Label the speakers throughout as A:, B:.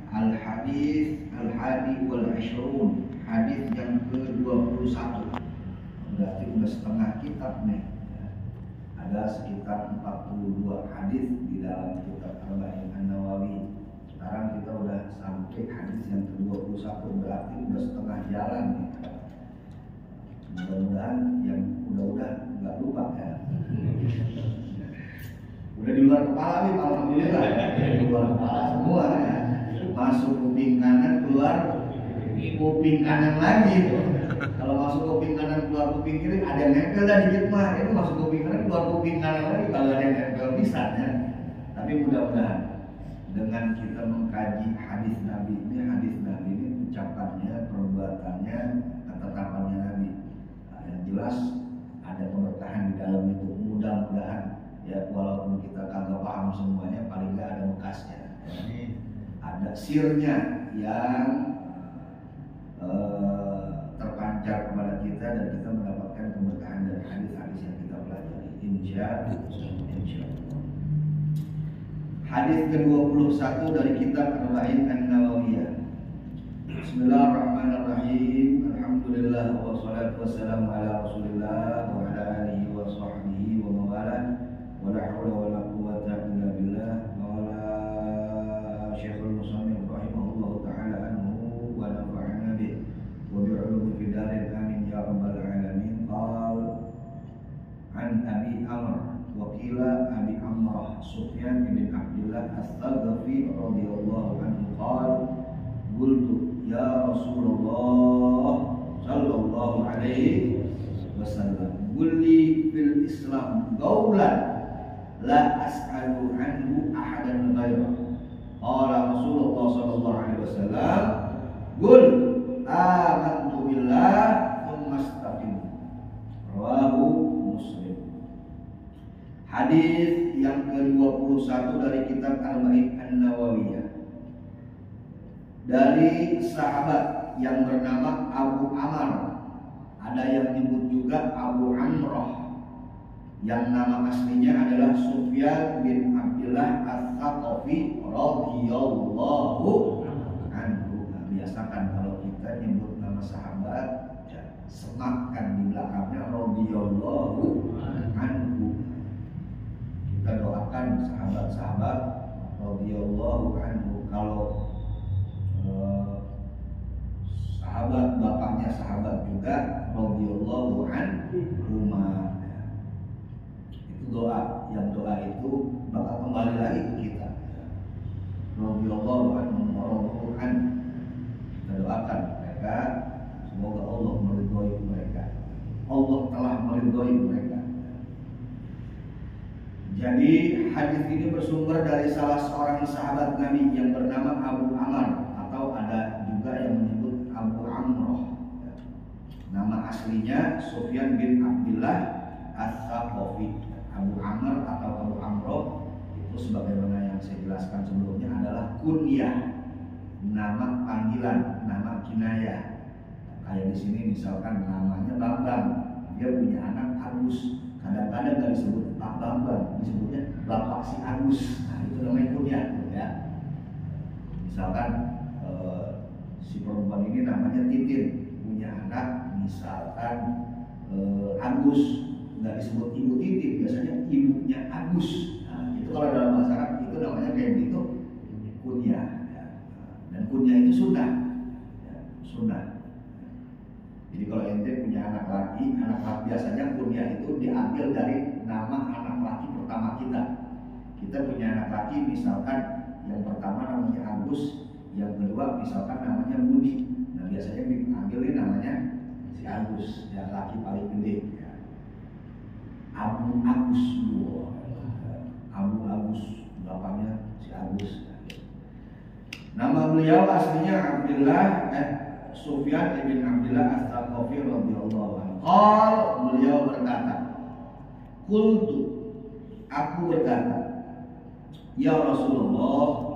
A: Al-hadis al-hadi wal ishrun, hadis yang ke-21. Berarti udah setengah kitab nih. Ada sekitar 42 hadis di dalam kitab Arba'in An-Nawawi. Sekarang kita udah sampai hadis yang ke-21, berarti udah setengah jalan nih. Mudah-mudahan yang udah nggak lupa ya. Udah di luar kepala nih, alhamdulillah. Di luar kepala semua ya. Masuk kuping kanan, keluar kuping kanan lagi. Kalau masuk kuping kanan, keluar kuping kiri, ada yang nempel dah dikit mah. Itu masuk kuping kanan, keluar kuping kanan lagi. Kalau ada yang nempel bisa ya. Tapi mudah-mudahan dengan kita mengkaji hadis Nabi ini ucapannya, perbuatannya, ketetapannya Nabi. Nah, yang jelas ada keberkahan di dalam itu. Mudah-mudahan ya, walaupun kita kagak paham semuanya, paling nggak ada bekasnya. Jadi ada sirnya yang terpancar kepada kita dan kita mendapatkan keberkahan dari hadis-hadis yang kita pelajari. Insya Allah. Hadis ke-21 dari kitab Arba'in An-Nawawiyah. Bismillahirrahmanirrahim. Alhamdulillah wassalatu wassalamu ala Rasulillah wa ala alihi wa sahbihi wa mawala. Wala haula wala quwwata illa billah. Mawla Syekhul Musannif rahimahullahu ta'ala anhu wa nafa'ana bih wa bi'ulumi fid darin amin ya rabbal alamin. Qal an Abi Amr wa qila Abi Amrah Sufyan bin Abdullah As-Thaqafi radhiyallahu anhu qala qultu ya Rasulullah sallallahu alaihi wasallam qulli fil Islam qawlan la as'alu anhu ahadan ghairah. Qala Rasulullah sallallahu alaihi wasallam, "Qul amantu billah tsumma istaqim." Rawahu Muslim. Hadis yang ke-21 dari kitab Arba'in An-Nawawiyah. Dari sahabat yang bernama Abu Amr. Ada yang disebut juga Abu Amrah. Yang nama aslinya adalah Sufyan bin Abdullah As-Thaqafi radhiyallahu anhu. Nah, biasakan kalau kita nyebut nama sahabat, ya, sematkan di belakangnya radhiyallahu anhu. Kita doakan sahabat-sahabat radhiyallahu anhu. Kalau sahabat bapaknya sahabat juga radhiyallahu anhu. Doa, yang doa itu bakal kembali lagi ke kita. Radhiyallahu anhum wa radu anhu. Kita doakan mereka, semoga Allah meridhoi mereka. Allah telah meridhoi mereka. Jadi hadis ini bersumber dari salah seorang sahabat Nabi yang bernama Abu Amr, atau ada juga yang menyebut Abu Amrah. Nama aslinya Sufyan bin Abdullah As-Thaqafi. Abu Amr atau Abu Amroh itu sebagaimana yang saya jelaskan sebelumnya adalah kunyah, nama panggilan, nama kinayah. Kayak di sini misalkan namanya Bambang, dia punya anak Agus. Kadang-kadang nggak disebut Pak Bambang, disebutnya Bapak si Agus. Nah, itu namanya kunyah, ya. Misalkan si perempuan ini namanya Titin, punya anak misalkan Agus. Nggak disebut ibu Titin, biasanya ibunya Agus. Nah, itu kalau dalam bahasa Arab itu namanya kayak gitu kunyah. Ya. Dan kunyah itu sunnah. Ya, sunnah. Jadi kalau ente punya anak laki biasanya kunyah itu diambil dari nama anak laki pertama kita. Kita punya anak laki misalkan yang pertama namanya Agus, yang kedua misalkan namanya Budi. Nah, biasanya diambilin namanya si Agus, yang laki paling gede. Abu Agus, Abu Agus, bapaknya si Agus. Nama beliau aslinya Abdullah Sufyan bin Abdullah As-Thaqafi radhiyallahu anhu. Beliau berkata, "Qultu," aku berkata, "Ya Rasulullah,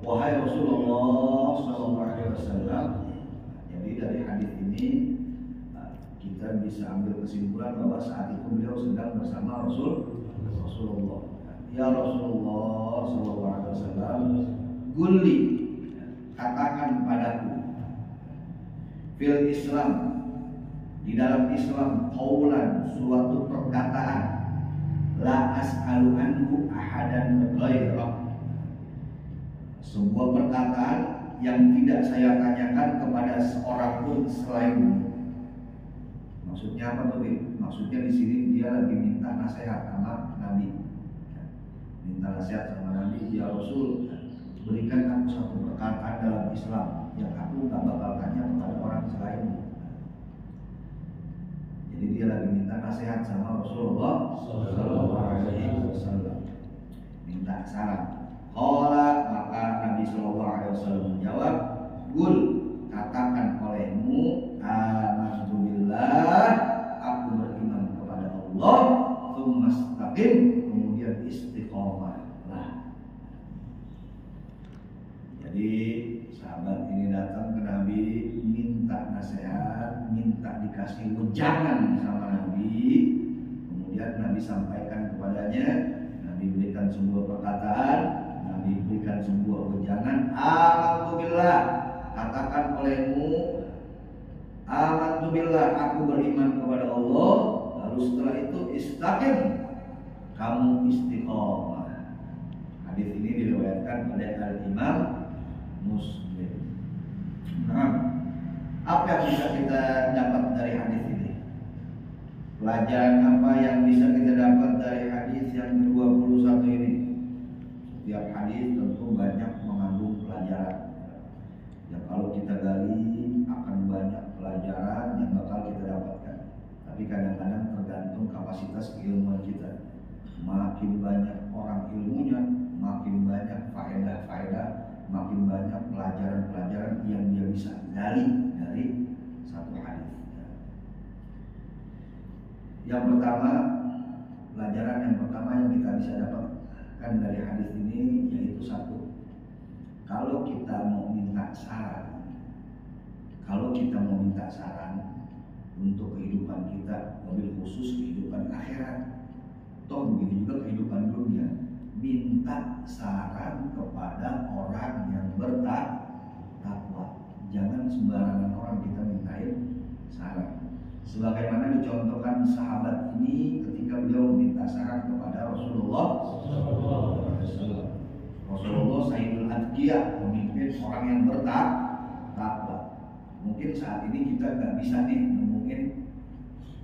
A: wahai Rasulullah sallallahu alaihi wasallam." Jadi dari hadis ini kita bisa ambil kesimpulan bahwa saat itu beliau sedang bersama Rasulullah. Ya Rasulullah sallallahu alaihi wasallam, Gulli, katakan padaku, fil Islam, di dalam Islam, qaulan, suatu perkataan, la as'alu anhu ahadan ghairah, sebuah perkataan yang tidak saya tanyakan kepada seorang pun selainmu. Maksudnya apa tuh? Maksudnya di sini dia lagi minta nasihat sama Nabi. Minta nasihat sama Nabi, ya Rasul, berikan aku satu perkataan dalam Islam yang aku gak bakal tanya kepada orang selainmu. Jadi dia lagi minta nasihat sama Rasulullah Sallallahu Alaihi Wasallam, minta saran. Qala, maka Nabi Sallallahu Alaihi Wasallam menjawab, Qul, katakan olehmu, amantu billah, aku beriman kepada Allah, tsumma istaqim, kemudian istiqomah. Nah, jadi sahabat ini datang ke Nabi, minta nasihat, minta dikasih wejangan sama Nabi. Kemudian Nabi sampaikan kepadanya, Nabi berikan sebuah perkataan, Nabi berikan sebuah wejangan, amantu billah, katakan olehmu, amantu billah, aku beriman kepada Allah. Lalu setelah itu istaqim, kamu istiqomah. Hadis ini diriwayatkan oleh Al-Imam Muslim. Nah, apa yang bisa kita dapat dari hadis ini? Pelajaran apa yang bisa kita dapat dari hadis yang ke-21 ini? Setiap hadis tentu banyak mengandung pelajaran. Ya, kalau kita gali akan banyak pelajaran yang bakal kita dapatkan. Tapi kadang-kadang tergantung kapasitas keilmuan kita. Makin banyak orang ilmunya, makin banyak faedah-faedah, makin banyak pelajaran-pelajaran yang dia bisa gali dari satu hadis. Yang pertama, pelajaran yang pertama yang kita bisa dapatkan dari hadis ini yaitu satu, kalau kita mau minta saran, untuk kehidupan kita, lebih khusus kehidupan akhirat, toh begitu juga kehidupan dunia, minta saran kepada orang yang bertakwa. Jangan sembarangan orang kita mintain saran. Sebagaimana dicontohkan sahabat ini ketika beliau meminta saran kepada Rasulullah SAW. Rasulullah Sayyidul Adqiyah, pemimpin orang yang bertakwa. Mungkin saat ini kita nggak bisa nih nemuin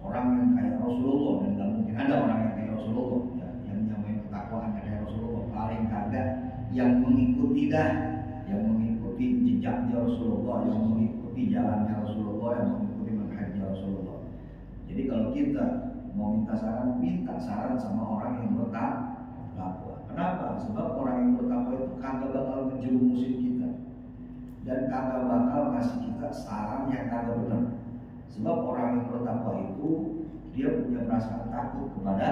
A: orang yang kayak Rasulullah, dan nggak mungkin ada orang yang kayak Rasulullah ya, yang nyamain ketakwaan kayak Rasulullah. Paling kagak yang mengikuti jejaknya Rasulullah, yang mengikuti jalannya Rasulullah, yang mengikuti manhajnya Rasulullah. Jadi kalau kita mau minta saran sama orang yang bertakwa. Kenapa? Sebab orang yang bertakwa itu kagak bakal menjerumusin kita dan kagak bakal ngasih kita saran yang kagak benar. Sebab orang yang bertakwa itu dia punya perasaan takut kepada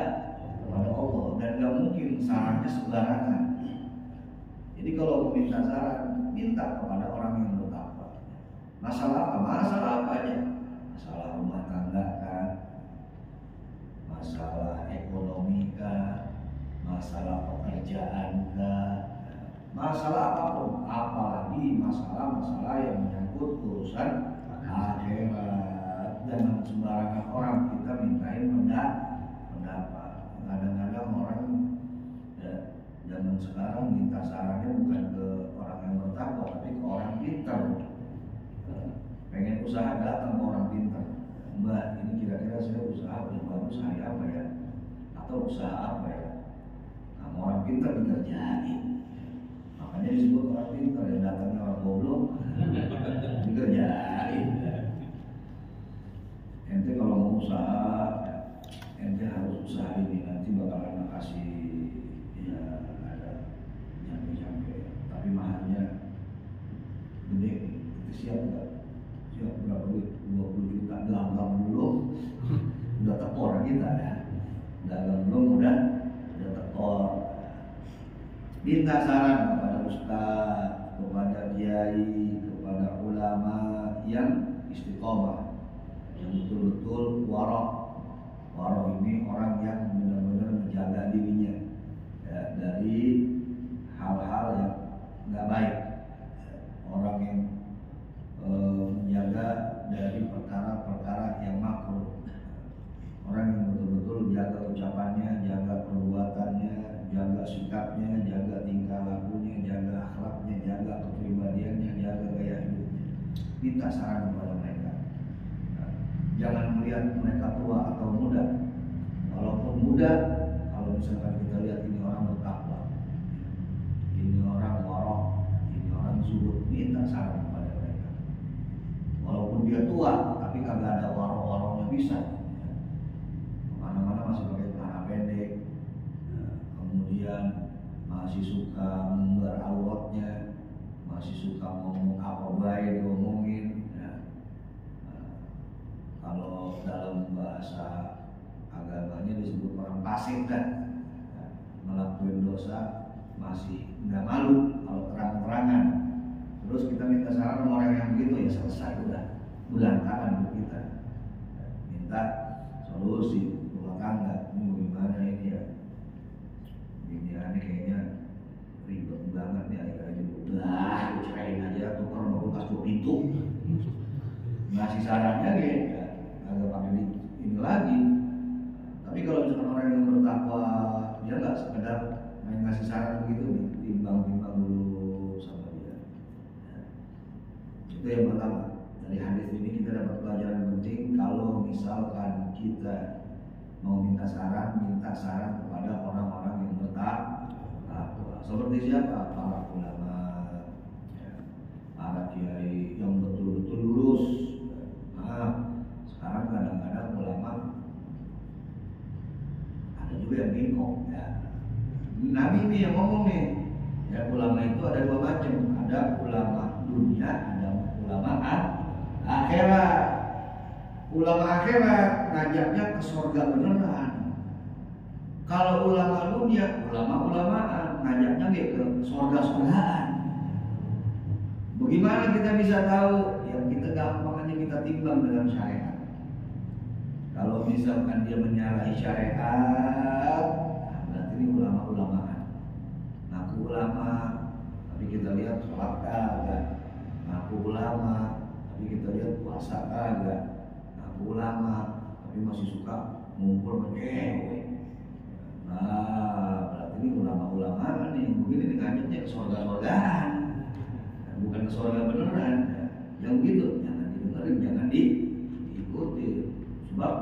A: Allah dan gak mungkin sarannya sembarangan. Jadi kalau mau minta saran, minta kepada orang yang bertakwa. Masalah apa? Masalah apa aja? Masalah rumah tangga kan, masalah ekonomi kan, masalah pekerjaan kan, masalah apapun, apalagi masalah-masalah yang menyangkut urusan akhirat. Jangan sembarangan orang kita mintain pendapat. Kadang-kadang orang zaman sekarang minta sarannya bukan ke orang yang bertakwa, tapi ke orang pintar. Pengen usaha datang ke orang pintar. Mbak, ini kira-kira saya usaha yang bagus hari apa ya? Atau usaha apa ya? Nah, orang pintar dikerjain. Makanya disebut orang pintar, yang datangnya orang goblok dikerjain. Ente kalau mau usaha, ente harus usaha ini, nanti bakalan kasih ya ada nyampe-nyampe, tapi mahalnya gede. Itu siap nggak? Siap berapa duit? 20 juta. Dagang belum udah tekor kita ya. Dagang belum udah tekor. Minta saran kepada ustaz, kepada kiai, kepada ulama yang istiqomah, yang betul-betul warok. Warok ini orang yang benar-benar menjaga dirinya ya, dari hal-hal yang nggak baik. kepribadiannya, jaga gaya hidupnya. Minta saran kepada mereka. Jangan melihat mereka tua atau muda. Walaupun muda, kalau misalkan kita lihat ini orang bertakwa, ini orang warok, ini orang zuhud, minta saran kepada mereka. Walaupun dia tua, tapi kagak ada warok-waroknya bisa. Kemana-mana masih pakai celana pendek, kemudian masih suka mengumbar auratnya, masih suka ngomong apa baik diomongin. Kalau dalam bahasa agamanya disebut orang fasik kan, ngelakuin dosa masih nggak malu kalau terang-terangan. Terus kita minta saran sama orang yang begitu, ya selesai udah berantakan hidup kita. Minta solusi rumah tangga, ini bagaimana ini ya? Ini aneh kayaknya ribet banget nih, akhirnya udah cerain aja, tukar sama kulkas 2 pintu. Ngasih sarannya gitu, agak pakai ini lagi. Tapi kalau misalkan orang yang bertakwa, dia nggak sekedar main ngasih saran begitu, timbang-timbang dulu sama dia. Itu yang pertama. Dari hadis ini kita dapat pelajaran penting. Kalau misalkan kita mau minta saran kepada orang-orang yang bertakwa. Seperti siapa? Para ulama, para kiai yang betul-betul lurus. Sekarang kadang-kadang ulama ada juga yang bingkong ya. Nabi ini yang ngomong nih, ya ulama itu ada 2 macam, ada ulama dunia, ada ulama akhirat. Ulama akhirat ngajaknya ke surga beneran. Kalau ulama dunia, ulama-ulamaan ngajaknya ke surga-surgaan. Bagaimana kita bisa tahu? Yang kita gampang aja kita timbang dengan syariat. Kalau misalkan dia menyalahi syariat, berarti ini ulama-ulamaan. Ngaku ulama, tapi kita lihat sholat kagak. Ngaku ulama, tapi kita lihat puasa kagak. Ngaku ulama, tapi masih suka ngumpul sama cewek. Nah, berarti ini ulama-ulamaan nih. Mungkin ini ngajaknya ke surga-surgaan, bukan ke surga beneran. Yang gitu jangan didengarin, jangan diikuti. Sebab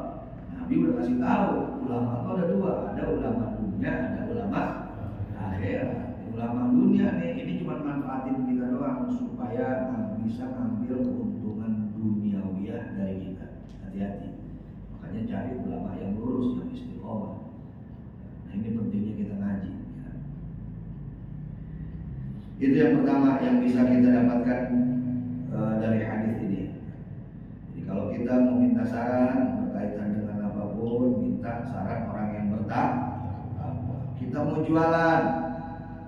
A: Nabi udah kasih tahu ulama itu ada 2, ada ulama dunia, ada ulama akhirat. Ulama dunia nih ini cuma manfaatin kita doang supaya bisa ngambil keuntungan duniawiyah dari kita. Hati-hati. Makanya cari ulama yang lurus, yang istiqomah. Nah ini pentingnya kita ngaji. Ya. Itu yang pertama yang bisa kita dapatkan dari hadis ini. Jadi kalau kita mau minta saran berkaitan dengan apapun, minta saran orang yang bertakwa. Kita mau jualan,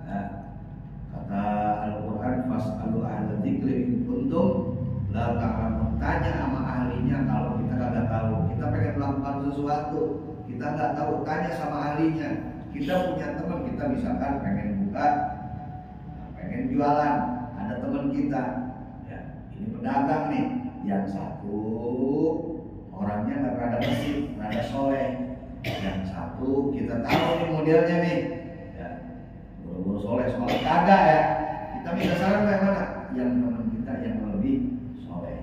A: nah, kata Al-Quran, fas'alu ahla dzikri in kuntum la ta'lamun. Tanya sama ahlinya kalau kita kagak tahu. Kita pengen melakukan sesuatu, kita nggak tahu, tanya sama ahlinya. Kita punya teman, kita misalkan pengen buka, pengen jualan, ada teman kita. Ini pedagang nih, yang satu orangnya nggak rada bersih, rada soleh. Yang satu kita tahu nih modelnya nih, ya, buru-buru soleh, soleh kagak ya. Kita minta saran yang mana? Yang teman kita yang lebih soleh,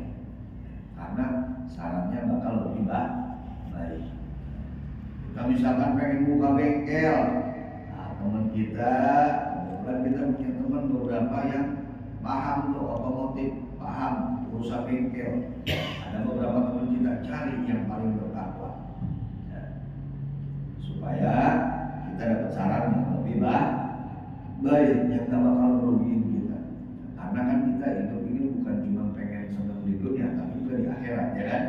A: karena sarannya bakal lebih baik. Kita misalkan pengen buka bengkel, nah, teman kita, kebetulan kita punya teman beberapa yang paham tuh otomotif, paham urusan bengkel. Ada beberapa teman kita, cari yang paling bertakwa, ya, supaya kita dapat saran yang lebih baik, yang gak bakal merugiin kita. Karena kan kita hidup ini bukan cuma pengen senang di dunia, tapi juga di akhirat, ya kan?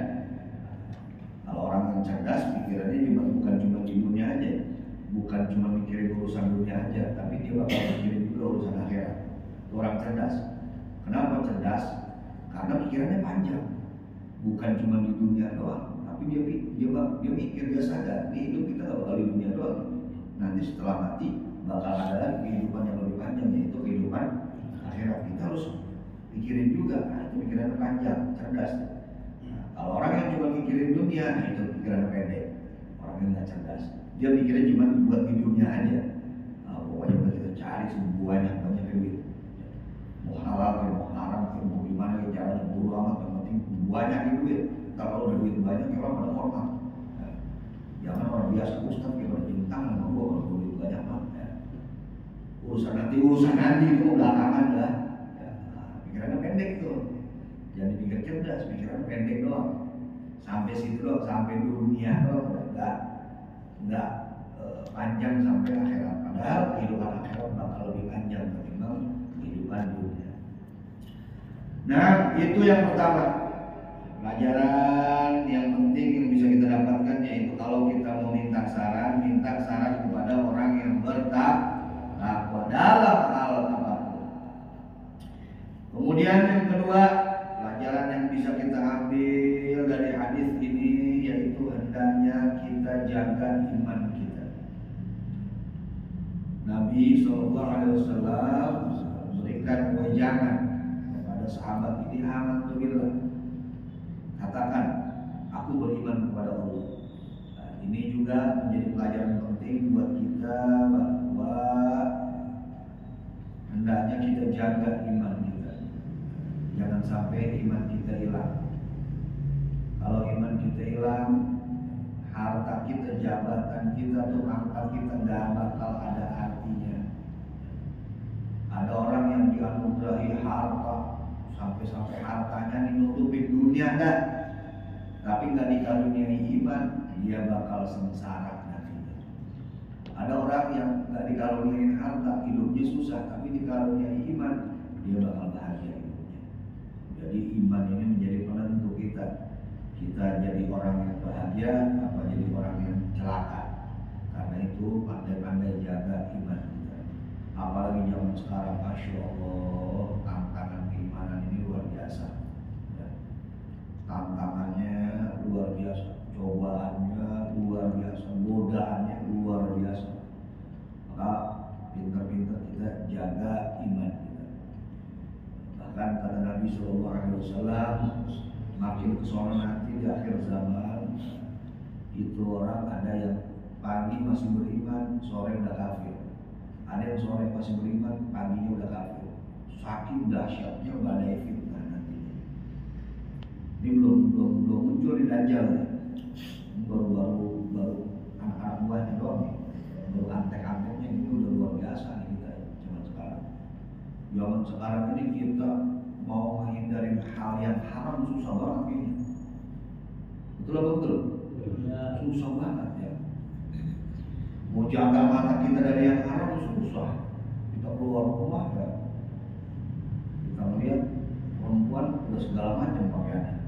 A: Kalau orang yang cerdas, pikirannya bukan cuma di dunia aja, bukan cuma mikirin urusan dunia aja, tapi dia bakal mikirin juga urusan akhirat. Itu orang cerdas. Kenapa cerdas? Karena pikirannya panjang, bukan cuma di dunia doang, tapi dia mikir, dia sadar, ini hidup kita gak bakal di dunia doang. Nanti setelah mati bakal ada lagi kehidupan yang lebih panjang, yaitu kehidupan akhirat. Kita harus pikirin juga, nah itu pikirannya panjang, cerdas. Nah, kalau orang yang cuma mikirin dunia, nah itu pikirannya pendek. Orang yang gak cerdas, dia mikirnya cuma buat di dunia aja. Nah, pokoknya kita cari sebanyak duit, mau halal, mau banyakin duit. Kalau udah duit banyak ya orang pada hormat. Ya. Jangan orang biasa Ustaz yang berjentang sama gua kalau duit banyak mah. Ya. Urusan nanti itu belakangan dah. Ya. Pikirannya pendek tuh. Jangan dipikir cerdas, pikirannya pendek doang. Sampai situ doang, sampai dunia doang, enggak panjang sampai akhirat. Padahal kehidupan akhirat bakal lebih panjang ketimbang kehidupan dunia. Nah, itu yang pertama. Pelajaran yang penting yang bisa kita dapatkan yaitu kalau kita mau minta saran kepada orang yang bertakwa dalam hal apapun. Kemudian yang kedua, pelajaran yang bisa kita ambil dari hadis ini yaitu hendaknya kita jaga iman kita. Nabi SAW memberikan wejangan kepada sahabat ini, alhamdulillah, katakan aku beriman kepada Allah. Nah, ini juga menjadi pelajaran penting buat kita bahwa hendaknya kita jaga iman kita. Jangan sampai iman kita hilang. Kalau iman kita hilang, harta kita, jabatan kita, tuh angkat kita nggak bakal ada artinya. Ada orang yang dianugerahi harta sampai hartanya nutupin dunia kan, tapi nggak dikaruniai iman, dia bakal sengsara nantinya. Ada orang yang nggak dikaruniai harta, hidupnya susah, tapi dikaruniai iman, dia bakal bahagia hidupnya. Jadi iman ini menjadi penentu kita. Kita jadi orang yang bahagia apa jadi orang yang celaka. Karena itu pandai-pandai jaga iman kita. Apalagi zaman sekarang, Masya Allah, tantangan keimanan ini luar biasa. Ya. Tantangannya luar biasa, cobaannya luar biasa, godaannya luar biasa. Maka pintar-pintar kita jaga iman kita. Bahkan kata Nabi SAW, makin kesana nanti di akhir zaman itu orang ada yang pagi masih beriman, sore udah kafir. Ada yang sore masih beriman, paginya udah kafir. Saking dahsyatnya badai fitnah nantinya. Ini belum muncul di Dajjal ya. Baru anak-anak buahnya doang nih. Baru antek-anteknya ini udah luar biasa nih kita zaman sekarang. Zaman sekarang ini kita mau menghindarin hal yang haram susah banget ini. Betul apa betul? Ya. Susah banget ya. Mau jaga mata kita dari yang haram susah. Kita keluar rumah ya, kita melihat perempuan udah segala macam pakaiannya.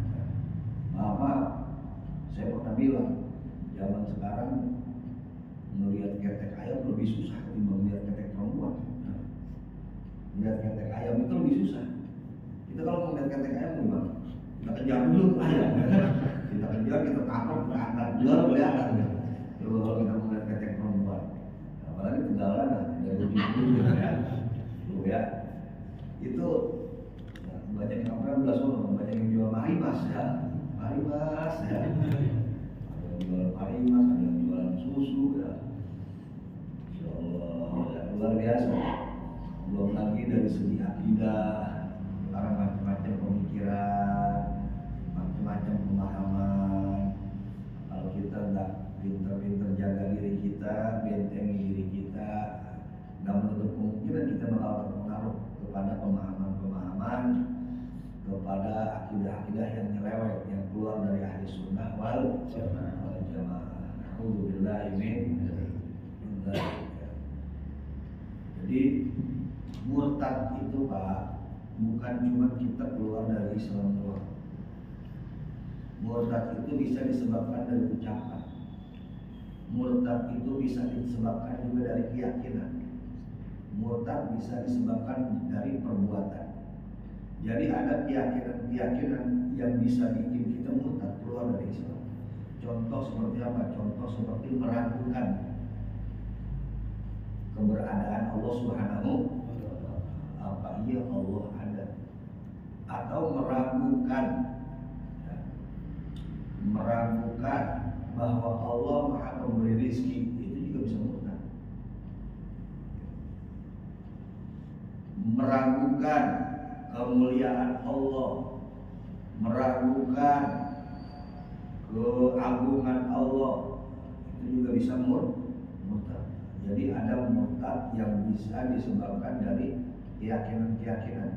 A: Maka saya pernah bilang, zaman sekarang melihat ketek ayam lebih susah ketimbang melihat ketek perempuan. Nah, melihat ketek ayam itu lebih susah. Kita kalau melihat ketek ayam gimana? Kita kejar dulu ayam. Kita kejar, kita tangkap, kita angkat jual kelihatan. Kalau kita melihat ketek perempuan, apalagi Tegalan dari ujung ya, ya itu ya, banyak yang belas orang, banyak yang jual marimas ya, ada yang jual marimas, ada yang jualan susu ya. Insya Allah ya, luar biasa. Belum lagi dari segi akidah, orang macam-macam pemikiran, macam-macam pemahaman. Kalau kita nggak pintar-pintar jaga diri kita, bentengi diri kita, nggak menutup kemungkinan kita bakal terpengaruh kepada pemahaman-pemahaman, kepada akidah-akidah yang nyeleweng, yang keluar dari ahli sunnah wal jamaah. Alhamdulillah ini. Jadi murtad itu Pak, bukan cuma kita keluar dari Islam doang. Murtad itu bisa disebabkan dari ucapan. Murtad itu bisa disebabkan juga dari keyakinan. Murtad bisa disebabkan dari perbuatan. Jadi ada keyakinan yang bisa bikin kita murtad, keluar dari Islam. Contoh seperti apa? Contoh seperti meragukan keberadaan Allah Subhanahu wa ta'ala. Apa iya Allah ada? Atau meragukan bahwa Allah Maha Pemberi rezeki, itu juga bisa murtad. Meragukan kemuliaan Allah, meragukan keagungan Allah, itu juga bisa murtad. Jadi ada murtad yang bisa disebabkan dari keyakinan-keyakinan,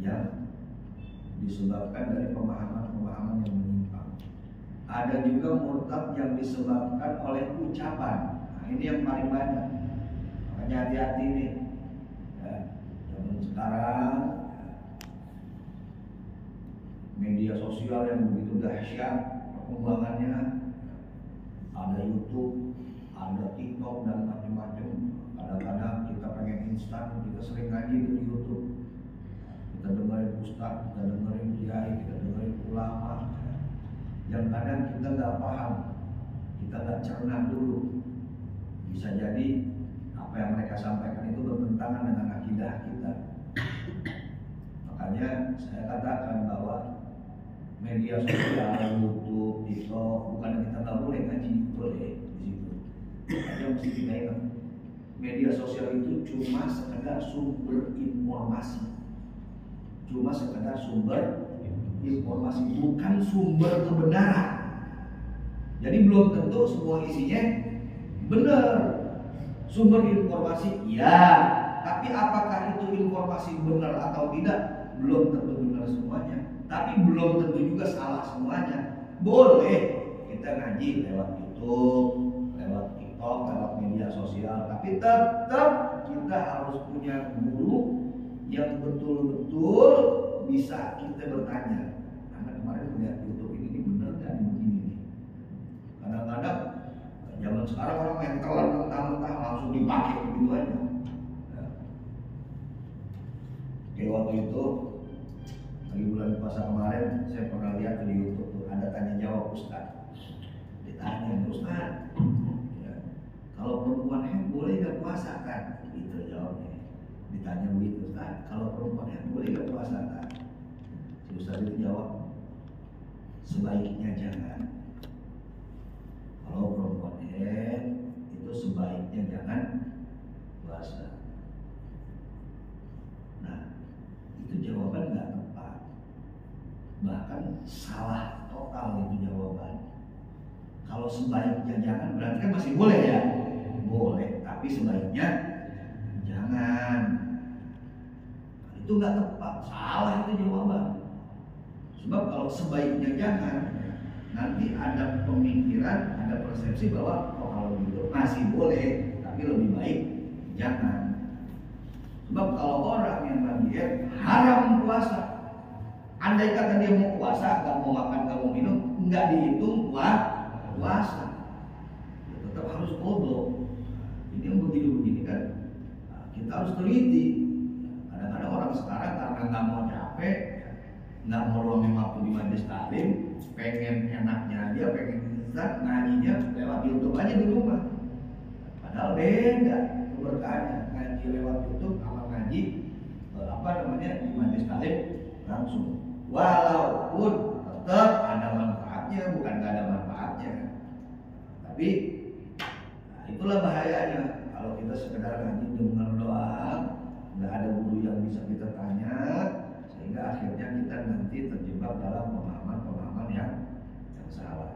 A: yang disebabkan dari pemahaman-pemahaman yang menyimpang. Ada juga murtad yang disebabkan oleh ucapan. Nah, ini yang paling banyak. Makanya hati-hati nih. Ya, zaman sekarang media sosial yang begitu dahsyat perkembangannya, ada YouTube, ada TikTok dan macam-macam. Kadang-kadang kita pengen instan, kita sering ngaji di YouTube. Kita dengerin ustaz, kita dengerin kiai, kita dengerin ulama. Yang kadang kita nggak paham, kita nggak cerna dulu. Bisa jadi apa yang mereka sampaikan itu bertentangan dengan akidah kita. Makanya saya katakan bahwa media sosial, YouTube, TikTok, bukan kita nggak boleh ngaji, boleh di situ. Hanya mesti kita ingat, media sosial itu cuma sekedar sumber informasi, cuma sekedar sumber informasi, bukan sumber kebenaran. Jadi belum tentu semua isinya benar. Sumber informasi, ya, tapi apakah itu informasi benar atau tidak, belum tentu benar semuanya. Tapi belum tentu juga salah semuanya. Boleh kita ngaji lewat YouTube, lewat TikTok, lewat media sosial, tapi tetap kita harus punya guru yang betul-betul bisa kita bertanya. Karena kemarin lihat YouTube ini benar nggak begini nih. Kadang-kadang zaman sekarang orang yang telan mentah-mentah langsung dipakai begitu aja. Kayak waktu itu di bulan puasa kemarin saya pernah lihat di YouTube tuh ada tanya jawab Ustaz. Ditanya Ustaz, ya, kalau perempuan haid boleh nggak puasa kan? Itu jawabnya. Ditanya begitu Ustaz, kalau perempuan haid boleh nggak puasa kan? Si Ustaz itu jawab, sebaiknya jangan. Kalau perempuan haid itu sebaiknya jangan puasa. Nah, itu jawaban nggak tepat. Bahkan salah total itu jawaban. Kalau sebaiknya jangan berarti kan masih boleh ya? Boleh, tapi sebaiknya jangan. Itu nggak tepat, salah itu jawaban. Sebab kalau sebaiknya jangan, nanti ada pemikiran, ada persepsi bahwa oh, kalau gitu masih boleh, tapi lebih baik jangan. Sebab kalau orang yang lagi haram puasa, andai kata dia mau puasa, nggak mau makan, nggak mau minum, nggak dihitung puasa, ya tetap harus qadha. Ini yang begini-begini kan, nah, kita harus teliti. Kadang-kadang orang sekarang karena nggak mau capek, nggak mau luangin waktu di majelis taklim, pengen enaknya dia, pengen instan, ngajinya lewat YouTube aja di rumah. Padahal beda keberkahannya ngaji lewat YouTube sama ngaji di majelis taklim langsung. Walaupun tetap ada manfaatnya, bukan nggak ada manfaatnya. Tapi nah, itulah bahayanya kalau kita sekedar ngaji dengar doang, nggak ada guru yang bisa kita tanya, sehingga akhirnya kita nanti terjebak dalam pemahaman-pemahaman yang salah.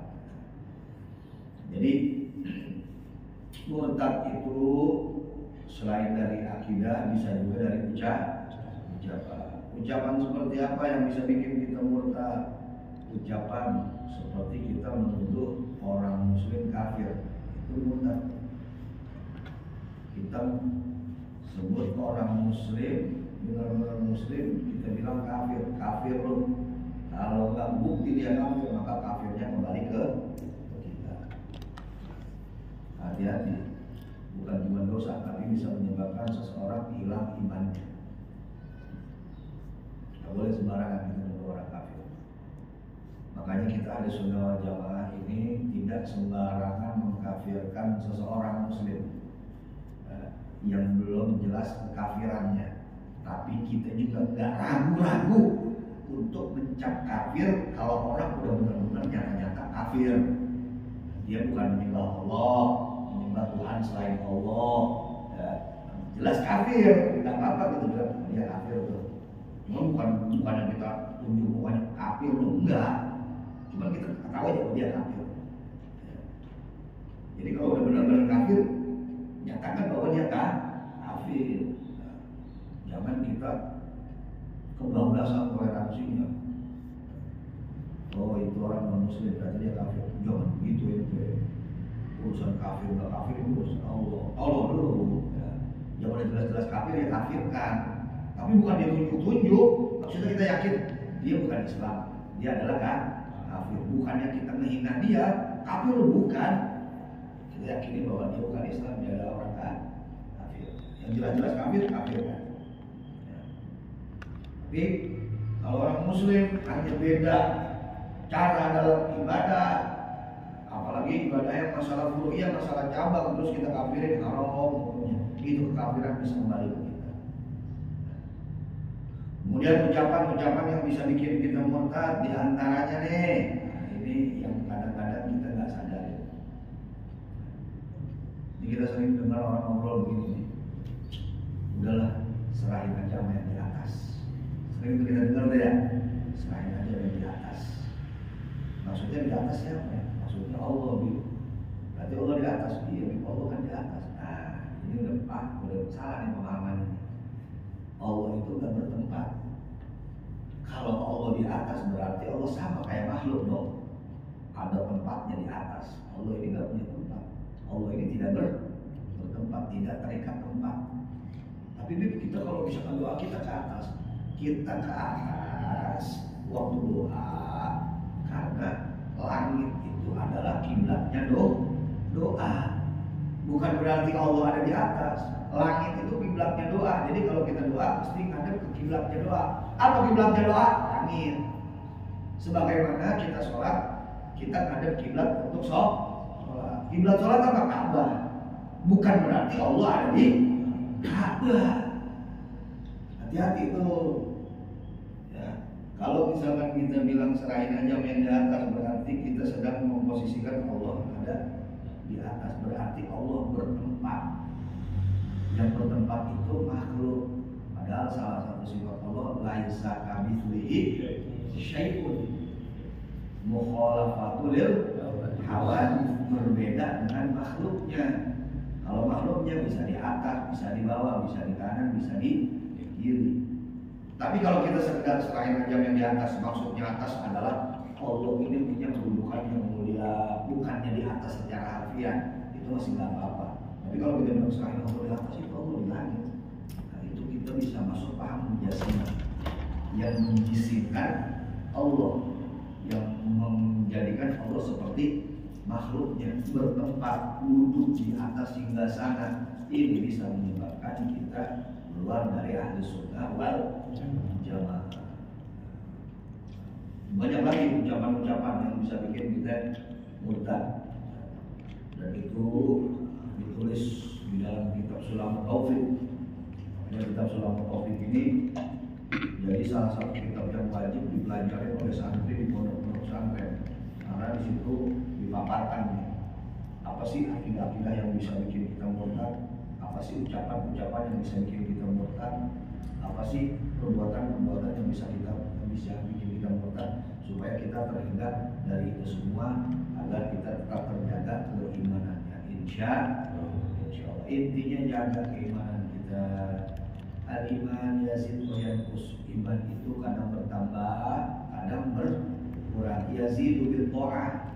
A: Jadi murtad itu selain dari akidah bisa juga dari ucapan. Ucapan seperti apa yang bisa bikin kita murtad? Ucapan seperti kita menuduh orang muslim kafir, itu murtad. Kita sebut orang muslim, benar-benar muslim, kita bilang kafir, kafir loh. Kalau nggak bukti dia kafir, maka kafirnya kembali ke kita. Hati-hati, bukan cuma dosa, tapi bisa menyebabkan seseorang hilang imannya. Tidak boleh sembarangan kita menuduh orang kafir. Makanya kita ahli sunnah wal jamaah ini tidak sembarangan mengkafirkan seseorang muslim yang belum jelas kekafirannya. Tapi kita juga nggak ragu-ragu untuk mencap kafir kalau orang udah benar-benar nyata-nyata kafir. Dia bukan menyembah Allah, menyembah Tuhan selain Allah, ya, jelas kafir, tidak apa-apa gitu, dia kafir tuh. Cuma bukan yang kita cuma kita tahu aja bahwa dia kafir. Jadi kalau udah benar-benar kafir, nyatakan bahwa dia kafir. Jangan kita kebablasan toleransinya. Oh itu orang non muslim berarti dia kafir. Jangan begitu itu. Urusan kafir nggak kafir itu urusan Allah dulu. Ya. Jangan jelas-jelas kafir ya kafirkan. Tapi bukan dia tunjuk-tunjuk. Maksudnya kita yakin dia bukan Islam. Dia adalah kafir. Bukannya kita menghina dia, kafir bukan. Kita yakini bahwa dia bukan Islam, dia adalah orang kafir. Yang jelas-jelas kafir kan. Ya. Tapi kalau orang muslim hanya beda cara dalam ibadah, apalagi ibadah yang masalah furu'iyah, masalah cabang, terus kita kafirin haram hukumnya. Itu kekafiran bisa kembali ke kita. Kemudian ucapan-ucapan yang bisa bikin kita murtad, diantaranya nih, ini yang kadang-kadang kita nggak sadar. Ini kita sering dengar orang ngobrol begini nih, udahlah serahin aja sama yang di atas. Sering itu kita dengar deh ya, serahin aja yang di atas. Maksudnya di atas siapa ya? Maksudnya Allah gitu. Berarti Allah di atas, iya, Allah kan di atas. Nah, ini udah salah nih pemahaman ini. Allah itu nggak bertempat. Kalau Allah di atas berarti Allah sama kayak makhluk dong. Ada tempatnya di atas. Allah ini nggak punya tempat. Allah ini tidak bertempat, tidak terikat tempat. Tapi kita kalau misalkan doa kita ke atas waktu doa, karena langit itu adalah kiblatnya doa. Bukan berarti Allah ada di atas. Langit itu kiblatnya doa. Jadi kalau kita doa pasti ngadep ke kiblatnya doa. Apa kiblatnya doa? Langit. Sebagaimana kita sholat, kita ngadep kiblat untuk sholat. Kiblat sholat apa? Ka'bah. Bukan berarti Allah ada di Ka'bah. Hati-hati tuh. Ya. Kalau misalkan kita bilang serahin aja yang di atas, berarti kita sedang memposisikan Allah ada di atas. Berarti Allah bertempat. Yang bertempat itu makhluk. Padahal salah satu sifat Allah laisa kamitslihi syai'un. Mukhalafatul hawadits, berbeda dengan makhluknya. Kalau makhluknya bisa di atas, bisa di bawah, bisa di kanan, bisa di kiri. Tapi kalau kita sekedar serahin aja yang di atas, maksudnya atas adalah Allah ini punya kedudukan yang mulia, bukannya di atas secara harfiah, itu masih nggak apa-apa. Tapi kalau kita bilang serahin Allah di atas, itu Allah di langit. Nah, itu kita bisa masuk paham mujasimah, yang menjisimkan Allah, yang menjadikan Allah seperti makhluknya, bertempat duduk di atas hingga sana. Ini bisa menyebabkan kita keluar dari ahli sunnah wal jamaah. Banyak lagi ucapan-ucapan yang bisa bikin kita murtad, dan itu ditulis di dalam kitab Sulamat Taufik. Kitab Sulamat Taufik ini jadi salah satu kitab yang wajib dipelajari oleh santri di pondok-pondok pesantren, karena di situ dipaparkan nih, apa sih akidah-akidah yang bisa bikin kita murtad, apa sih ucapan-ucapan yang bisa bikin kita murtad, apa sih perbuatan-perbuatan yang bisa bikin kita murtad, supaya kita terhindar dari itu semua, agar kita tetap terjaga keimanannya. Insya Allah. Intinya jaga keimanan kita. Al-iman yazid wa yanqus. Iman itu kadang bertambah, kadang berkurang. Yazidu bil ta'ah,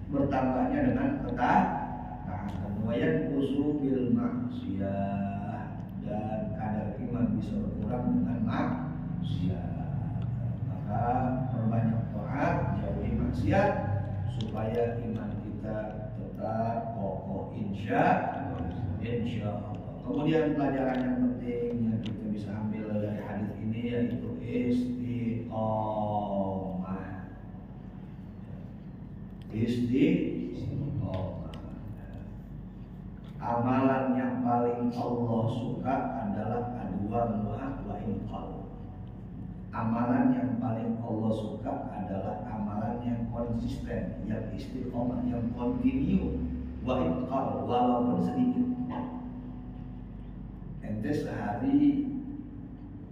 A: bertambahnya dengan ketaatan. Wa yanqusu bil maksiyah, dan kadar iman bisa berkurang dengan maksiat. Maka perbanyak taat, jauhi maksiat, supaya iman kita tetap kokoh, insya Allah. Kemudian pelajaran yang penting yang kita bisa ambil dari hadis ini yaitu istiqomah. Istiqomah. Amalan yang paling Allah suka adalah adwamuha wa inqal. Amalan yang paling Allah suka adalah amalan yang konsisten, yang istiqomah, yang kontinu, wa inqal, walaupun sedikit. Ente sehari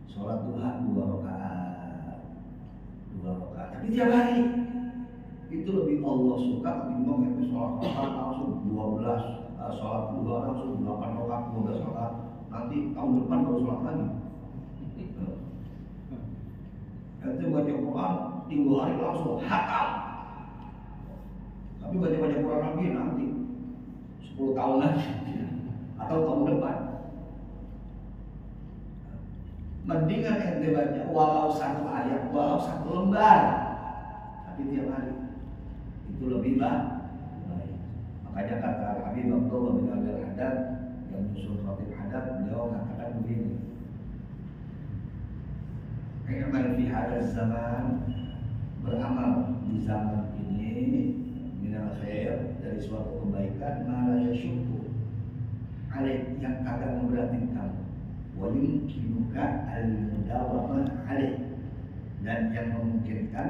A: sholat duha 2 rakaat, tapi tiap hari Allah suka ketimbang ente sholat rakaat langsung 12, sholat 2 langsung 8 rakaat, 12 rakaat. Nanti tahun depan baru sholat lagi. Ente baca Quran 3 hari langsung hatam. Tapi baca Quran lagi nanti 10 tahun lagi atau tahun depan. Mendingan ente baca walau 1 ayat, walau 1 lembar, tapi tiap hari itu lebih baik. Makanya kata Habib Abdullah bin Al-Haddad yang menyusun Khatib Haddad, beliau mengatakan begini, "I'mal fi hadzal zaman", beramal di zaman ini, minal khair, dari suatu kebaikan, ma la yasyukku alaih, yang kagak memberatin kamu, wa yumkinuka al-mudawamah alaih, dan yang memungkinkan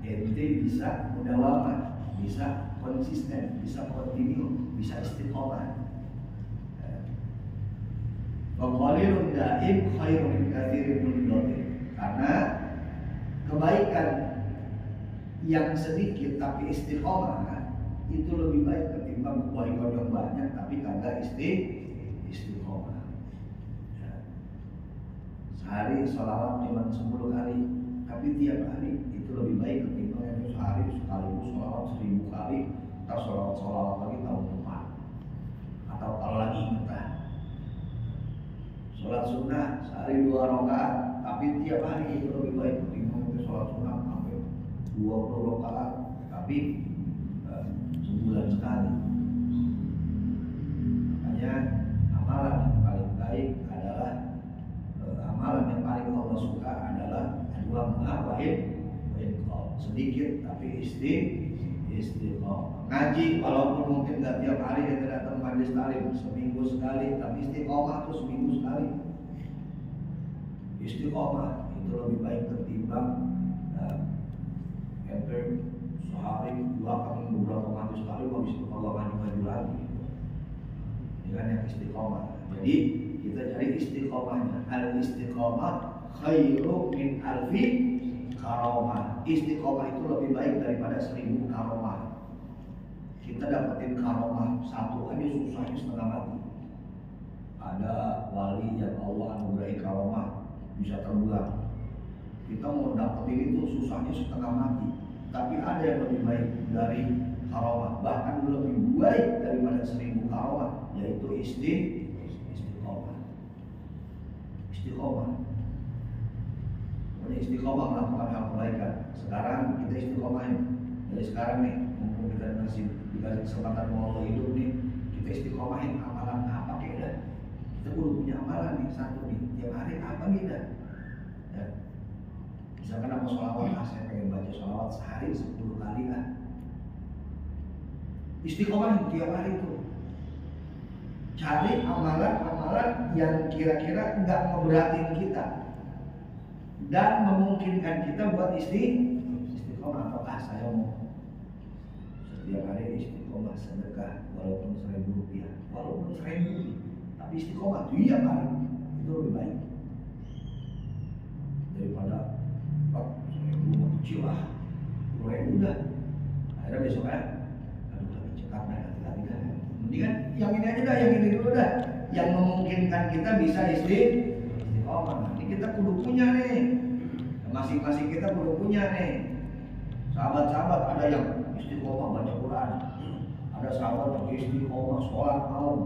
A: ente bisa mudawamah, bisa konsisten, bisa kontinu, bisa istiqomah. Wa qalilun daim khairun min katsirin mudawwam, karena kebaikan yang sedikit tapi istiqomah itu lebih baik ketimbang kebaikan yang banyak tapi kagak istiqomah. Sehari sholawat cuma 10 kali, tapi tiap hari itu lebih baik ketimbang yang sehari sekaligus sholawat 1000 kali, atau sholawat lagi tahun depan, atau kalau lagi ingetan. Sholat sunnah sehari 2 rakaat, tapi tiap hari itu lebih baik ketimbang yang sholat sunnah sampai 20 rakaat, tapi sebulan sekali. Makanya amalan yang paling baik adalah amalan yang paling Allah suka adalah dua mu'awahid, sedikit tapi istiqomah. Ngaji walaupun mungkin gak tiap hari yang datang majelis taklim, seminggu sekali, tapi istiqomah tuh seminggu sekali. Istiqomah itu lebih baik ketimbang sehari 2 kali beberapa majelis taklim habis itu kalau maju lagi. Ini kan yang istiqomah. Jadi kita cari istiqomahnya. Al-istiqomah khairu min alfi karomah. Istiqomah itu lebih baik daripada 1000 karomah. Kita dapetin karomah 1 aja susahnya setengah mati. Ada wali yang Allah anugerahi karomah bisa terbang. Kita mau dapetin itu susahnya setengah mati. Tapi ada yang lebih baik dari karomah, bahkan lebih baik daripada 1000 karomah, yaitu istiqomah. Istiqomah melakukan hal kebaikan. Sekarang kita istiqomahin. Dari sekarang nih, mumpung kita masih dikasih kesempatan mau hidup nih, kita istiqomahin amalan apa kira? Kita perlu punya amalan nih, satu nih, tiap hari apa kita? Ya. Misalkan apa sholawat, saya pengen baca sholawat sehari 10 kali lah. Istiqomah tiap hari itu. Cari amalan-amalan yang kira-kira nggak ngeberatin kita dan memungkinkan kita buat istiqomah. Apakah saya mau setiap hari istiqomah sedekah walaupun 1000 rupiah, walaupun 1000, tapi istiqomah tiap hari itu lebih baik daripada 1000 kecil lah, 1000 udah. Akhirnya besoknya lagi cekap hati-hati kan. Mendingan yang ini aja dah, yang ini dulu dah, yang memungkinkan kita bisa istiqomah. Ini kita kudu punya nih, masing-masing kita kudu punya nih. Sahabat-sahabat ada yang istiqomah baca Quran, ada sahabat yang istiqomah sholat malam,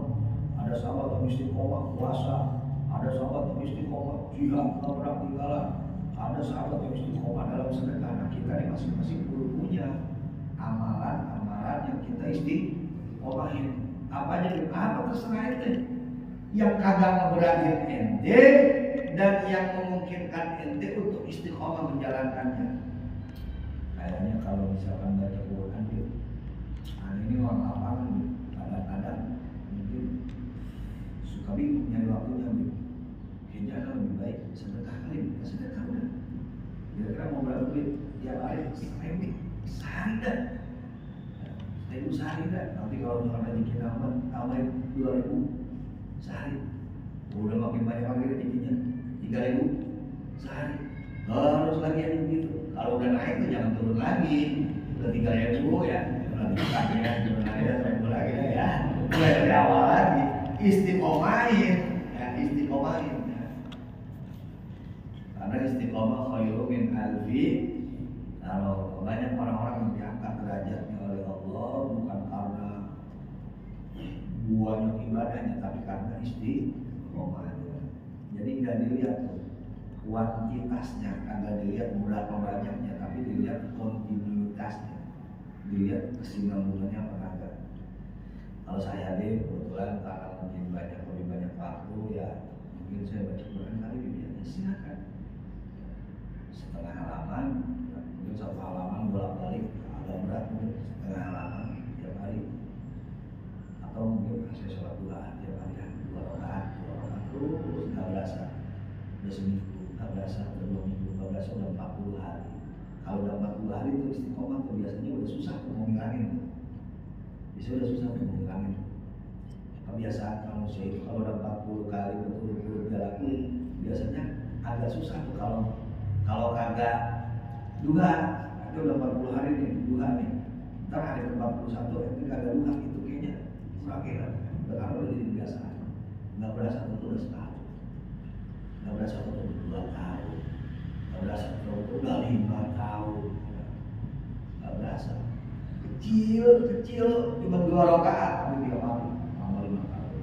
A: ada sahabat yang istiqomah puasa, ada sahabat yang istiqomah jihad nggak pernah ketinggalan, ada sahabat yang istiqomah dalam sedekah. Nah, kita nih masing-masing kudu punya amalan-amalan yang kita istiqomahin. Apa aja, apa terserah ente, yang kagak ngeberatin ente dan yang memungkinkan ente untuk istiqomah menjalankannya. Kayaknya kalau misalkan baca Quran gitu, ini orang lapangan gitu, kadang-kadang mungkin suka bingung nyari waktunya gitu. Kayaknya lebih baik sedekah kali, sedekah udah. Kira-kira mau berapa duit? Tiap hari 1000 sehari dah. 1000 sehari dah. Nanti kalau misalkan rezeki tambahin 2000 sehari. Udah makin banyak lagi rezekinya, 3000 sehari. Harus lagi yang begitu. Kalau udah naik tuh jangan turun lagi. Udah 3000 ya. lanjutannya gimana tunggu lagi ya. Mulai dari awal lagi istiqomahin, ya istiqomahin. Ya. Karena istiqomah khairu min alfi. Kalau banyak orang-orang yang diangkat derajatnya oleh Allah bukan karena banyak ibadahnya, tapi karena istiqomahnya. Jadi nggak dilihat kuantitasnya, agak dilihat berapa banyaknya, tapi dilihat kontinuitasnya, dilihat kesinambungannya apa enggak. Kalau saya kebetulan karena mungkin lebih banyak waktu ya, mungkin saya baca Quran kali ini silakan setengah halaman, mungkin satu halaman bolak-balik agak berat, mungkin setengah halaman tiap hari, atau mungkin saya sholat duha tiap hari 2 rakaat terus nggak berasa udah seminggu. 14 atau 2 minggu, 14 udah 40 hari. Kalau udah 40 hari itu istiqomah tuh biasanya udah susah tuh mau ngilangin. Bisa udah susah tuh mau ngilangin. Kebiasaan manusia itu kalau udah 40 kali betul-betul dia lakuin, biasanya agak susah tuh kalau kagak duha. Itu udah 40 hari nih, duha nih. Ntar hari ke-41 itu kagak duha itu kayaknya kira-kira karena udah jadi kebiasaan. Nggak berasa tuh udah setahun. Nggak berasa tuh 2 tahun, nggak berasa tuh udah 5 tahun, nggak berasa. Kecil, cuma 2 rakaat tapi 3 hari, sama 5 tahun.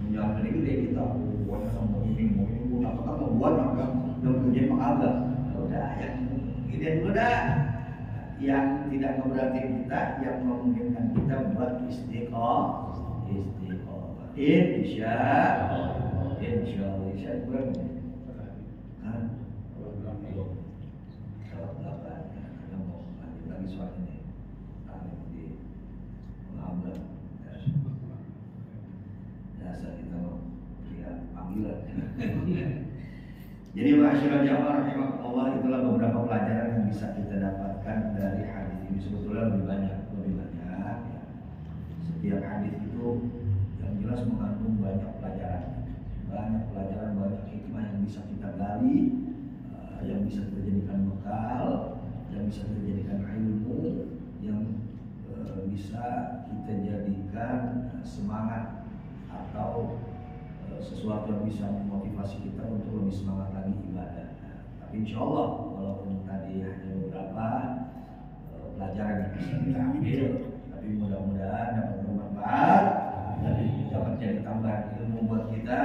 A: Menjalankan ini gede kita, buatnya sama mau ini, apakah mau buat maka udah kerjain mengagak. Udah, yang ini dulu dah, yang tidak ngeberatin kita, yang memungkinkan kita buat istiqomah. Insya Allah berapa? Hah? Kalau 8, kita mau lanjut lagi soal ini. Di pengablan. Biasa kita mau lihat panggilan. Jadi ma'asyiral jamaah rahimakumullah, itulah beberapa pelajaran yang bisa kita dapatkan dari hadis ini. Sebetulnya lebih banyak. Ya. Setiap hadis itu yang jelas mengandung banyak pelajaran, banyak hikmah yang bisa kita gali, yang bisa kita jadikan bekal, yang bisa kita jadikan ilmu, yang bisa kita jadikan semangat atau sesuatu yang bisa memotivasi kita untuk lebih semangat lagi ibadah. Tapi insya Allah walaupun tadi hanya beberapa pelajaran yang bisa kita ambil, tapi mudah-mudahan dapat bermanfaat, dapat jadi tambahan ilmu buat kita.